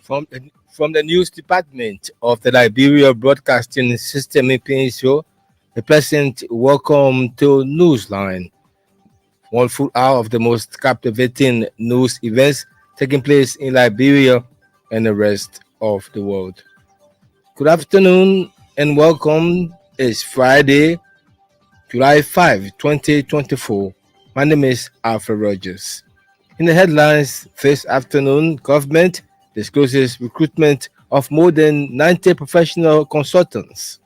From the news department of the Liberia Broadcasting System in PNSO, a pleasant welcome to Newsline, one full hour of the most captivating news events taking place in Liberia and the rest of the world. Good afternoon and welcome. It's Friday, July 5, 2024. My name is Alfred Rogers. In the headlines this afternoon, government discloses recruitment of more than 90 professional consultants.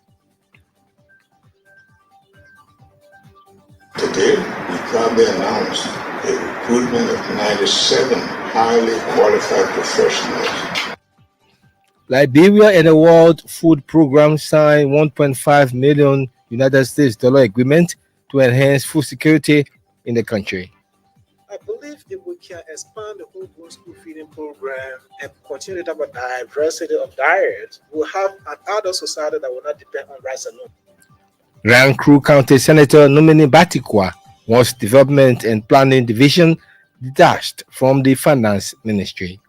Today, we proudly announce the recruitment of 97 highly qualified professionals. Liberia and the World Food Program signed $1.5 million United States dollar agreement to enhance food security in the country. I believe if we can expand the whole school feeding program and continue to have a diversity of diets, we'll have an adult society that will not depend on rice alone. Rankru County Senator Nomini Batikwa wants Development and Planning Division detached from the Finance Ministry.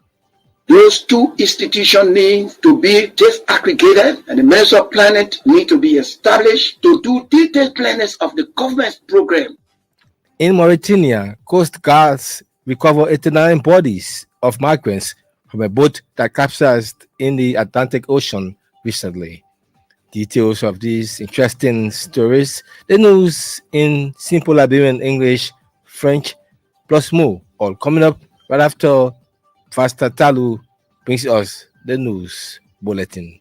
Those two institutions need to be disaggregated, and the Ministry of Planning need to be established to do detailed planning of the government's program. In Mauritania, Coast Guards recover 89 bodies of migrants from a boat that capsized in the Atlantic Ocean recently. Details of these interesting stories, the news in simple Liberian English, French, plus more, all coming up right after Pastor Talu brings us the news bulletin.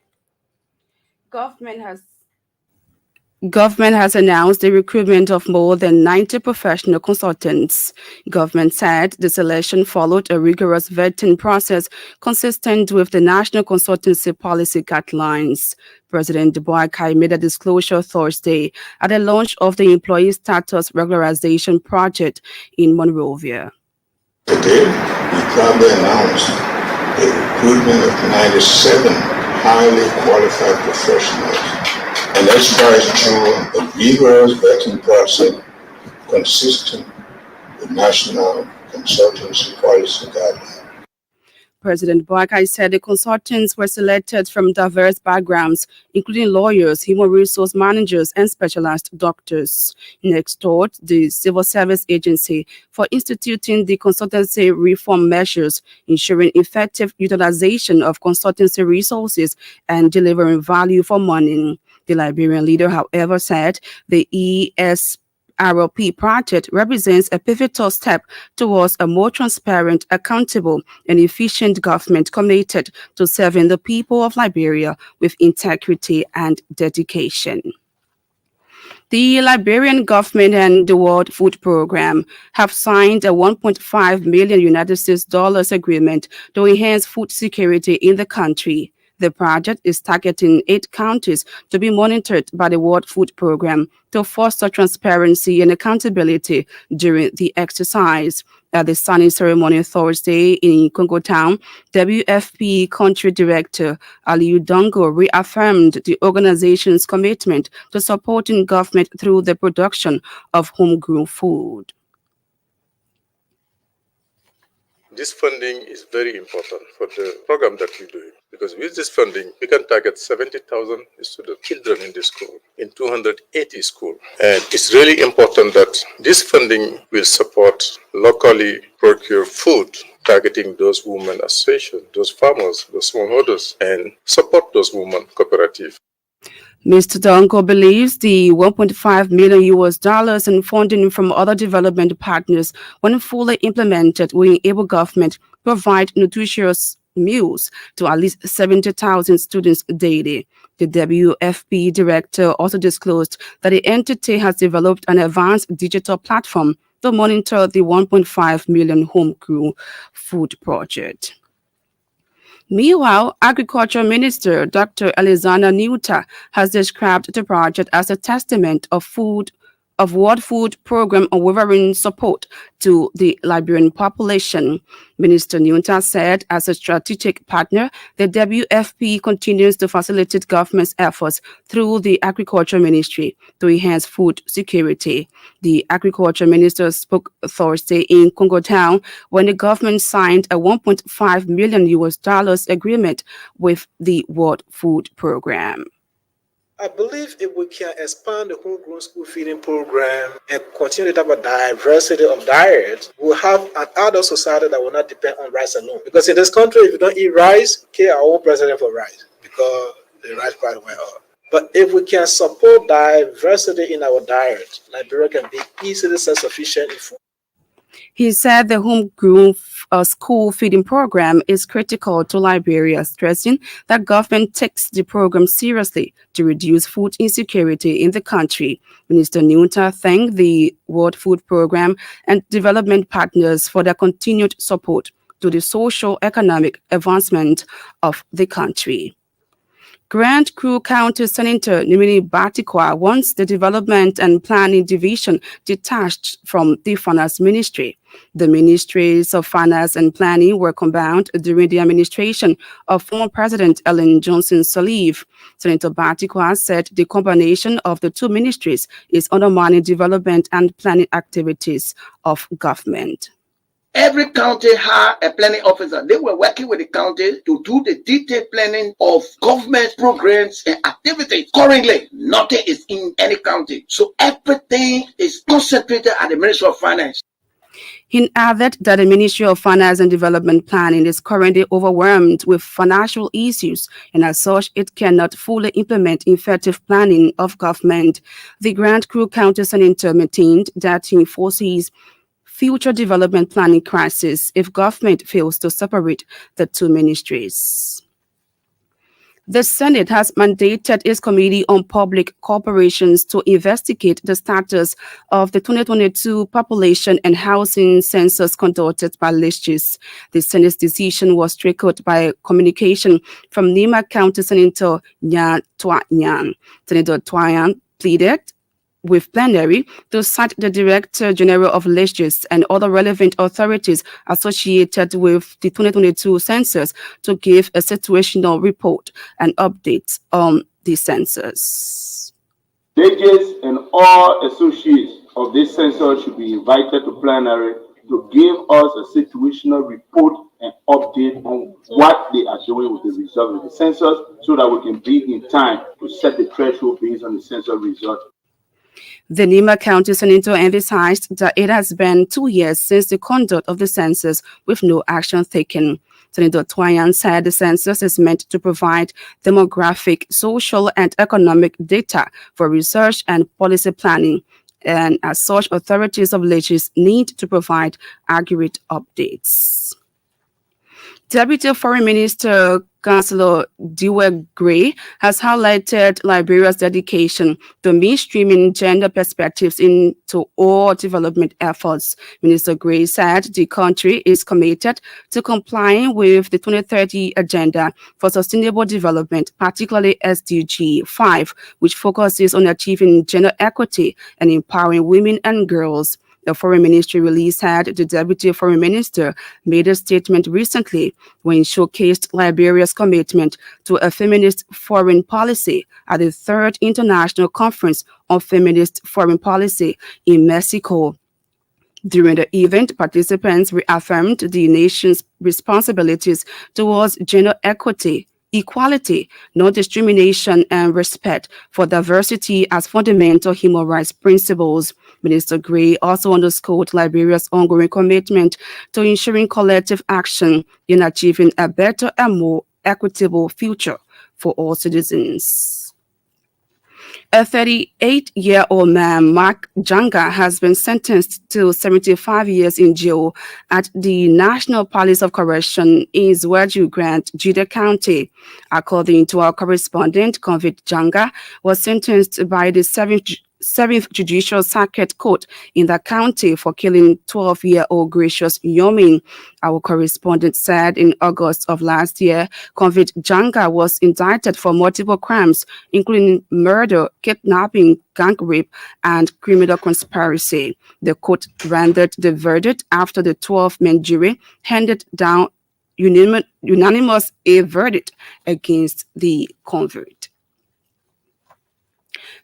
Government has announced the recruitment of more than 90 professional consultants. Government said the selection followed a rigorous vetting process consistent with the National Consultancy Policy guidelines. President Boakai made a disclosure Thursday at the launch of the Employee Status Regularization Project in Monrovia. Today, we proudly announce the recruitment of 97 highly qualified professionals. And that's passed through a rigorous vetting process consistent with national consultancy policy guidelines. President Boakai said the consultants were selected from diverse backgrounds, including lawyers, human resource managers, and specialized doctors. He extolled the Civil Service Agency for instituting the consultancy reform measures, ensuring effective utilization of consultancy resources and delivering value for money. The Liberian leader, however, said the ESRP project represents a pivotal step towards a more transparent, accountable, and efficient government committed to serving the people of Liberia with integrity and dedication. The Liberian government and the World Food Program have signed a $1.5 million United States dollars agreement to enhance food security in the country. The project is targeting 8 countries to be monitored by the World Food Program to foster transparency and accountability during the exercise. At the signing ceremony Thursday in Congo Town, WFP Country Director Aliu Dongo reaffirmed the organization's commitment to supporting government through the production of homegrown food. This funding is very important for the program that we're doing, because with this funding, we can target 70,000 children in the school, in 280 schools. And it's really important that this funding will support locally procured food, targeting those women associations, those farmers, those smallholders, and support those women cooperatives. Mr. Dongo believes the $1.5 million in funding from other development partners, when fully implemented, will enable government to provide nutritious meals to at least 70,000 students daily. The WFP director also disclosed that the entity has developed an advanced digital platform to monitor the 1.5 million homegrown food project. Meanwhile, Agriculture Minister Dr. Alexander Neuta has described the project as a testament of food of World Food Programme unwavering support to the Liberian population. Minister Newton said, as a strategic partner, the WFP continues to facilitate government's efforts through the Agriculture Ministry to enhance food security. The Agriculture Minister spoke Thursday in Congo Town when the government signed a $1.5 million agreement with the World Food Programme. I believe if we can expand the homegrown school feeding program and continue to have a diversity of diets, we'll have an adult society that will not depend on rice alone. Because in this country, if you don't eat rice, okay, our own president for rice because the rice price went up. But if we can support diversity in our diet, Liberia can be easily self-sufficient in food. He said the homegrown school feeding program is critical to Liberia, stressing that government takes the program seriously to reduce food insecurity in the country. Minister Newton thanked the World Food Programme and development partners for their continued support to the socio-economic advancement of the country. Grand Crew County Senator Nimini Batikwa wants the Development and Planning Division detached from the Finance Ministry. The Ministries of Finance and Planning were combined during the administration of former President Ellen Johnson Sirleaf. Senator Batikwa said the combination of the two ministries is undermining development and planning activities of government. Every county had a planning officer. They were working with the county to do the detailed planning of government programs and activities. Currently, nothing is in any county. So everything is concentrated at the Ministry of Finance. He added that the Ministry of Finance and Development Planning is currently overwhelmed with financial issues, and as such, it cannot fully implement effective planning of government. The Grand Crew County Senator maintained that he foresees future development planning crisis if government fails to separate the two ministries. The Senate has mandated its Committee on Public Corporations to investigate the status of the 2022 population and housing census conducted by legislators. The Senate's decision was triggered by communication from Nima County Senator Nyan Twayan. Senator Twayan pleaded with plenary to cite the Director General of Legislatures and other relevant authorities associated with the 2022 census to give a situational report and updates on the census. Judges and all associates of this census should be invited to plenary to give us a situational report and update on what they are doing with the result of the census so that we can be in time to set the threshold based on the census result. The Nima County Senator emphasized that it has been 2 years since the conduct of the census with no action taken. Senator Twayan said the census is meant to provide demographic, social, and economic data for research and policy planning, and as such, authorities of legislatures need to provide accurate updates. Deputy Foreign Minister Councillor Dewey Gray has highlighted Liberia's dedication to mainstreaming gender perspectives into all development efforts. Minister Gray said the country is committed to complying with the 2030 Agenda for Sustainable Development, particularly SDG 5, which focuses on achieving gender equity and empowering women and girls. The Foreign Ministry release said the Deputy Foreign Minister made a statement recently when he showcased Liberia's commitment to a feminist foreign policy at the 3rd International Conference on Feminist Foreign Policy in Mexico. During the event, participants reaffirmed the nation's responsibilities towards gender equality, non-discrimination, and respect for diversity as fundamental human rights principles. Minister Gray also underscored Liberia's ongoing commitment to ensuring collective action in achieving a better and more equitable future for all citizens. A 38-year-old man, Mark Janga, has been sentenced to 75 years in jail at the National Palace of Correction in Zwaju Grant, Jide County. According to our correspondent, convict Janga was sentenced by the 7th Judicial Circuit Court in the county for killing 12-year-old Gracious Yomin. Our correspondent said in August of last year, convict Janga was indicted for multiple crimes, including murder, kidnapping, gang rape, and criminal conspiracy. The court rendered the verdict after the 12-man jury handed down unanimous a verdict against the convict.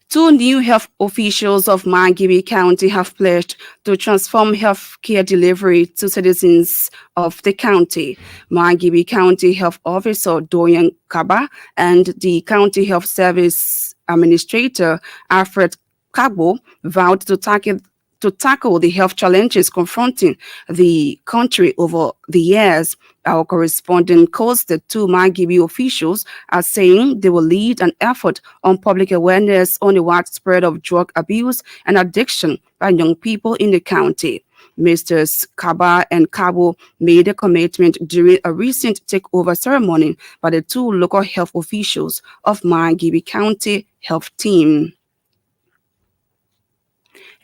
Two new health officials of Mangibi County have pledged to transform health care delivery to citizens of the county. Mangibi County Health Officer Doyen Kaba and the County Health Service Administrator Alfred Kagbo vowed to tackle the health challenges confronting the country over the years. Our correspondent calls the two Mangibi officials are saying they will lead an effort on public awareness on the widespread of drug abuse and addiction by young people in the county. Mr. Kaba and Kabo made a commitment during a recent takeover ceremony by the two local health officials of Mangibi County Health Team.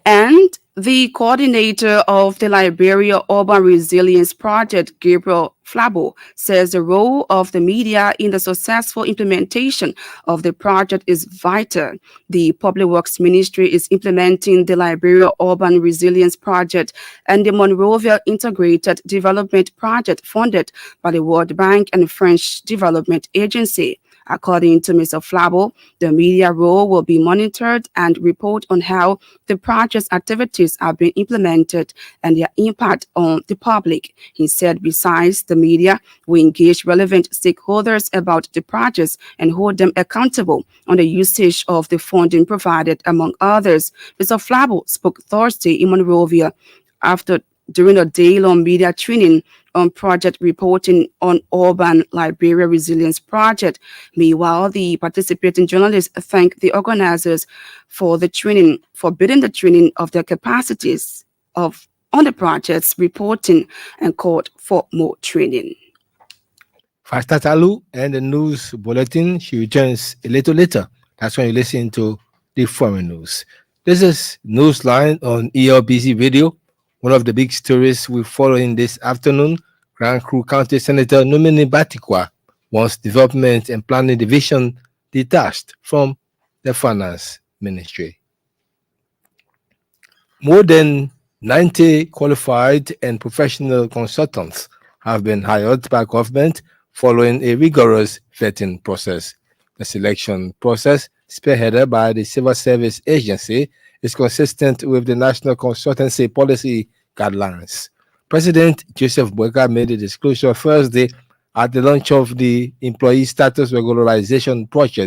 And the coordinator of the Liberia Urban Resilience Project, Gabriel Flabo, says the role of the media in the successful implementation of the project is vital. The Public Works Ministry is implementing the Liberia Urban Resilience Project and the Monrovia Integrated Development Project funded by the World Bank and French Development Agency. According to Mr. Flabo, the media role will be monitored and report on how the project's activities are being implemented and their impact on the public. He said besides the media, we engage relevant stakeholders about the projects and hold them accountable on the usage of the funding provided, among others. Mr. Flabo spoke Thursday in Monrovia during a day-long media training on project reporting on Urban Liberia Resilience Project. Meanwhile, the participating journalists thanked the organizers for building the training of their capacities on the project's reporting and called for more training. Fastatalu and the news bulletin. She returns a little later. That's when you listen to the foreign news. This is Newsline on Elbc Radio. One of the big stories we follow in this afternoon, Grand Cru County Senator Numini Batikwa wants Development and Planning Division detached from the Finance Ministry. More than 90 qualified and professional consultants have been hired by government following a rigorous vetting process. The selection process, spearheaded by the Civil Service Agency, is consistent with the National Consultancy Policy Guidelines. President Joseph Boyka made a disclosure Thursday at the launch of the Employee Status Regularization Project